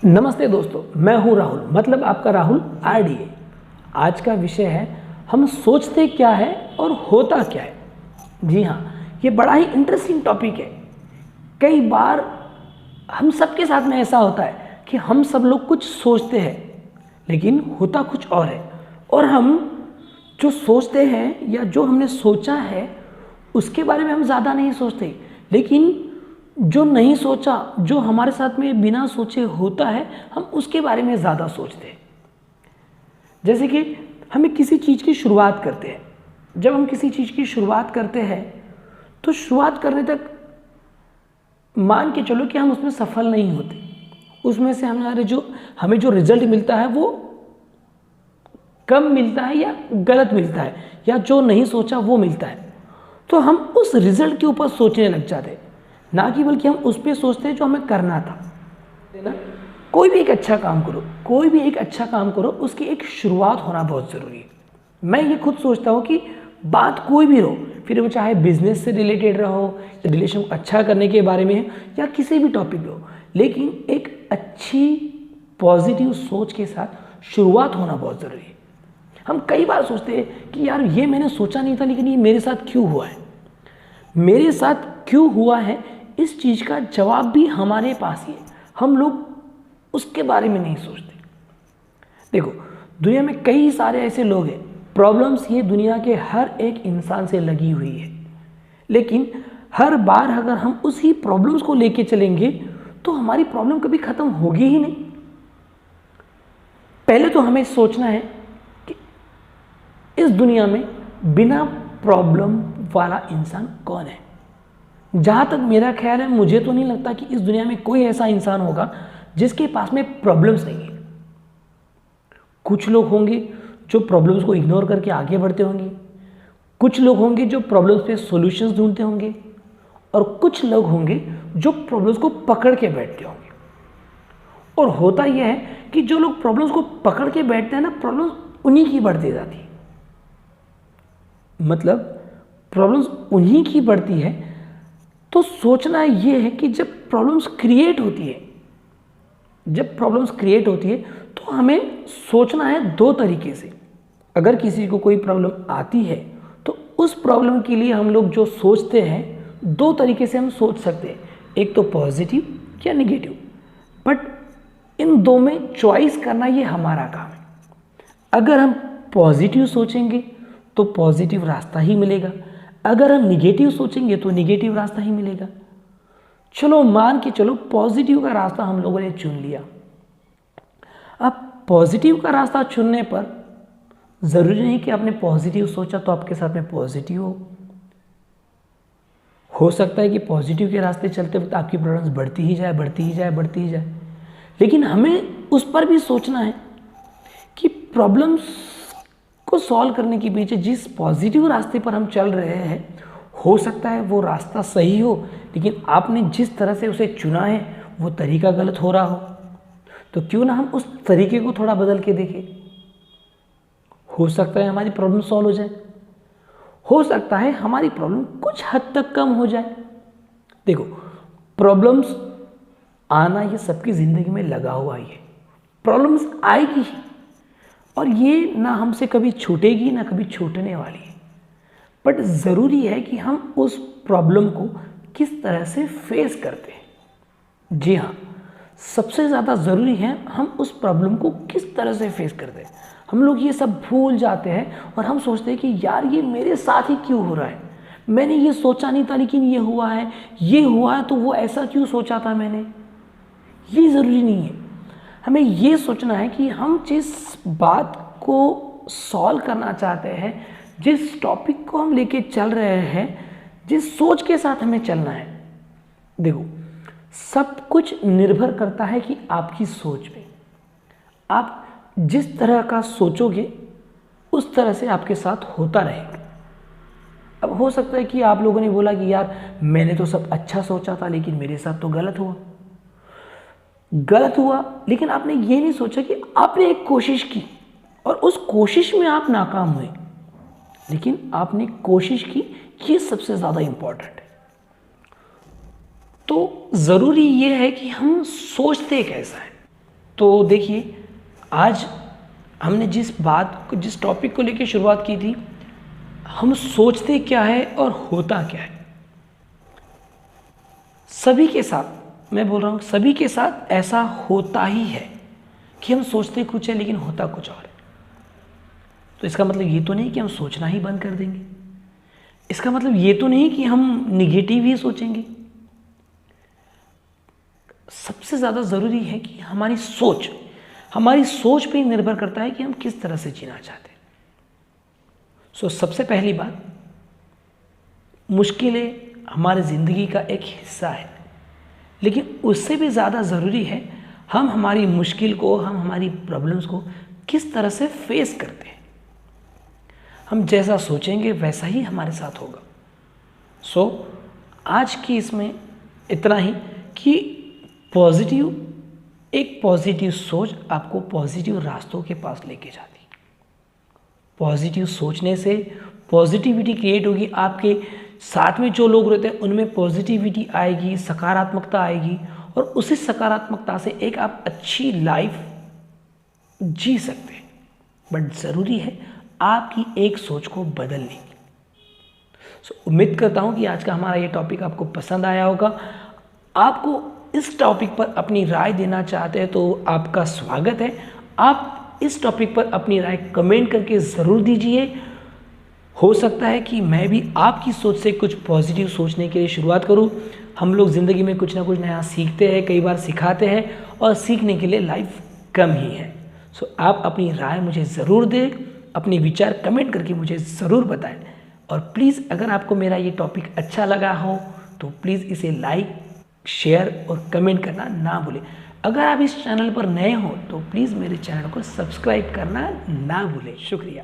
नमस्ते दोस्तों, मैं हूं राहुल, मतलब आपका राहुल आरडीए। आज का विषय है हम सोचते क्या है और होता क्या है। जी हाँ, ये बड़ा ही इंटरेस्टिंग टॉपिक है। कई बार हम सबके साथ में ऐसा होता है कि हम सब लोग कुछ सोचते हैं लेकिन होता कुछ और है, और हम जो सोचते हैं या जो हमने सोचा है उसके बारे में हम ज़्यादा नहीं सोचते, लेकिन जो नहीं सोचा, जो हमारे साथ में बिना सोचे होता है, हम उसके बारे में ज़्यादा सोचते हैं। जैसे कि हमें किसी चीज़ की शुरुआत करते हैं। जब हम किसी चीज़ की शुरुआत करते हैं तो शुरुआत करने तक मान के चलो कि हम उसमें सफल नहीं होते। उसमें से हमें जो रिजल्ट मिलता है वो कम मिलता है या गलत मिलता है, या जो नहीं सोचा वो मिलता है। तो हम उस रिजल्ट के ऊपर सोचने लग जाते हैं, ना कि बल्कि हम उस पर सोचते हैं जो हमें करना था। ना, कोई भी एक अच्छा काम करो, उसकी एक शुरुआत होना बहुत ज़रूरी है। मैं ये खुद सोचता हूँ कि बात कोई भी हो, फिर वो चाहे बिजनेस से रिलेटेड रहो, रिलेशन को अच्छा करने के बारे में, या किसी भी टॉपिक हो, लेकिन एक अच्छी पॉजिटिव सोच के साथ शुरुआत होना बहुत ज़रूरी है। हम कई बार सोचते हैं कि यार ये मैंने सोचा नहीं था, लेकिन ये मेरे साथ क्यों हुआ है। मेरे साथ क्यों हुआ है, इस चीज़ का जवाब भी हमारे पास ही है। हम लोग उसके बारे में नहीं सोचते। देखो, दुनिया में कई सारे ऐसे लोग हैं, प्रॉब्लम्स ये दुनिया के हर एक इंसान से लगी हुई है, लेकिन हर बार अगर हम उसी प्रॉब्लम्स को लेके चलेंगे तो हमारी प्रॉब्लम कभी ख़त्म होगी ही नहीं। पहले तो हमें सोचना है कि इस दुनिया में बिना प्रॉब्लम वाला इंसान कौन है। जहाँ तक मेरा ख्याल है, मुझे तो नहीं लगता कि इस दुनिया में कोई ऐसा इंसान होगा जिसके पास में प्रॉब्लम्स नहीं है। कुछ लोग होंगे जो प्रॉब्लम्स को इग्नोर करके आगे बढ़ते होंगे, कुछ लोग होंगे जो प्रॉब्लम्स पे सॉल्यूशंस ढूंढते होंगे, और कुछ लोग होंगे जो प्रॉब्लम्स को पकड़ के बैठते होंगे। और होता यह है कि जो लोग प्रॉब्लम्स को पकड़ के बैठते हैं ना, प्रॉब्लम्स उन्हीं की बढ़ती जाती है। मतलब प्रॉब्लम्स उन्हीं की बढ़ती है। तो सोचना यह है कि जब प्रॉब्लम्स क्रिएट होती है तो हमें सोचना है दो तरीके से। अगर किसी को कोई प्रॉब्लम आती है तो उस प्रॉब्लम के लिए हम लोग जो सोचते हैं, दो तरीके से हम सोच सकते हैं, एक तो पॉजिटिव या निगेटिव। बट इन दो में चॉइस करना ये हमारा काम है। अगर हम पॉजिटिव सोचेंगे तो पॉजिटिव रास्ता ही मिलेगा, अगर हम निगेटिव सोचेंगे तो निगेटिव रास्ता ही मिलेगा। चलो मान के चलो पॉजिटिव का रास्ता हम लोगों ने चुन लिया। अब पॉजिटिव का रास्ता चुनने पर ज़रूरी नहीं कि आपने पॉजिटिव सोचा तो आपके साथ में पॉजिटिव हो सकता है कि पॉजिटिव के रास्ते चलते वक्त आपकी प्रॉब्लम्स बढ़ती ही जाए। लेकिन हमें उस पर भी सोचना है कि प्रॉब्लम्स को सॉल्व करने के पीछे जिस पॉजिटिव रास्ते पर हम चल रहे हैं, हो सकता है वो रास्ता सही हो, लेकिन आपने जिस तरह से उसे चुना है वो तरीका गलत हो रहा हो। तो क्यों ना हम उस तरीके को थोड़ा बदल के देखें। हो सकता है हमारी प्रॉब्लम सॉल्व हो जाए, हो सकता है हमारी प्रॉब्लम कुछ हद तक कम हो जाए। देखो, प्रॉब्लम्स आना ये सबकी ज़िंदगी में लगा हुआ ही है। प्रॉब्लम्स आएगी ही, और ये ना हमसे कभी छूटेगी ना कभी छूटने वाली है। बट ज़रूरी है कि हम उस प्रॉब्लम को किस तरह से फेस करते हैं। जी हाँ, सबसे ज़्यादा ज़रूरी है हम उस प्रॉब्लम को किस तरह से फेस करते हैं। हम लोग ये सब भूल जाते हैं और हम सोचते हैं कि यार ये मेरे साथ ही क्यों हो रहा है, मैंने ये सोचा नहीं था लेकिन ये हुआ है तो वो ऐसा क्यों सोचा था मैंने। ये ज़रूरी नहीं है। हमें ये सोचना है कि हम जिस बात को सॉल्व करना चाहते हैं, जिस टॉपिक को हम लेके चल रहे हैं, जिस सोच के साथ हमें चलना है। देखो, सब कुछ निर्भर करता है कि आपकी सोच पे। आप जिस तरह का सोचोगे उस तरह से आपके साथ होता रहेगा। अब हो सकता है कि आप लोगों ने बोला कि यार मैंने तो सब अच्छा सोचा था लेकिन मेरे साथ तो गलत हुआ। लेकिन आपने ये नहीं सोचा कि आपने एक कोशिश की और उस कोशिश में आप नाकाम हुए, लेकिन आपने कोशिश की, ये सबसे ज़्यादा इम्पोर्टेंट है। तो ज़रूरी ये है कि हम सोचते कैसा है। तो देखिए, आज हमने जिस टॉपिक को लेकर शुरुआत की थी, हम सोचते क्या है और होता क्या है। सभी के साथ, मैं बोल रहा हूँ सभी के साथ ऐसा होता ही है कि हम सोचते कुछ है लेकिन होता कुछ और है। तो इसका मतलब ये तो नहीं कि हम सोचना ही बंद कर देंगे, इसका मतलब ये तो नहीं कि हम निगेटिव ही सोचेंगे। सबसे ज़्यादा ज़रूरी है कि हमारी सोच पे निर्भर करता है कि हम किस तरह से जीना चाहते हैं। सबसे पहली बात, मुश्किलें हमारी ज़िंदगी का एक हिस्सा है, लेकिन उससे भी ज़्यादा ज़रूरी है हम हमारी मुश्किल को, हम हमारी प्रॉब्लम्स को किस तरह से फेस करते हैं। हम जैसा सोचेंगे वैसा ही हमारे साथ होगा। आज की इसमें इतना ही कि एक पॉजिटिव सोच आपको पॉजिटिव रास्तों के पास लेके जाती है। पॉजिटिव सोचने से पॉजिटिविटी क्रिएट होगी, आपके साथ में जो लोग रहते हैं उनमें पॉजिटिविटी आएगी, सकारात्मकता आएगी, और उसी सकारात्मकता से एक आप अच्छी लाइफ जी सकते हैं। बट ज़रूरी है आपकी एक सोच को बदलने की। उम्मीद करता हूँ कि आज का हमारा ये टॉपिक आपको पसंद आया होगा। आपको इस टॉपिक पर अपनी राय देना चाहते हैं तो आपका स्वागत है। आप इस टॉपिक पर अपनी राय कमेंट करके ज़रूर दीजिए। हो सकता है कि मैं भी आपकी सोच से कुछ पॉजिटिव सोचने के लिए शुरुआत करूं। हम लोग ज़िंदगी में कुछ ना कुछ नया सीखते हैं, कई बार सिखाते हैं, और सीखने के लिए लाइफ कम ही है। आप अपनी राय मुझे ज़रूर दें, अपने विचार कमेंट करके मुझे ज़रूर बताएं। और प्लीज़ अगर आपको मेरा ये टॉपिक अच्छा लगा हो तो प्लीज़ इसे लाइक, शेयर और कमेंट करना ना भूलें। अगर आप इस चैनल पर नए हो तो प्लीज़ मेरे चैनल को सब्सक्राइब करना ना भूलें। शुक्रिया।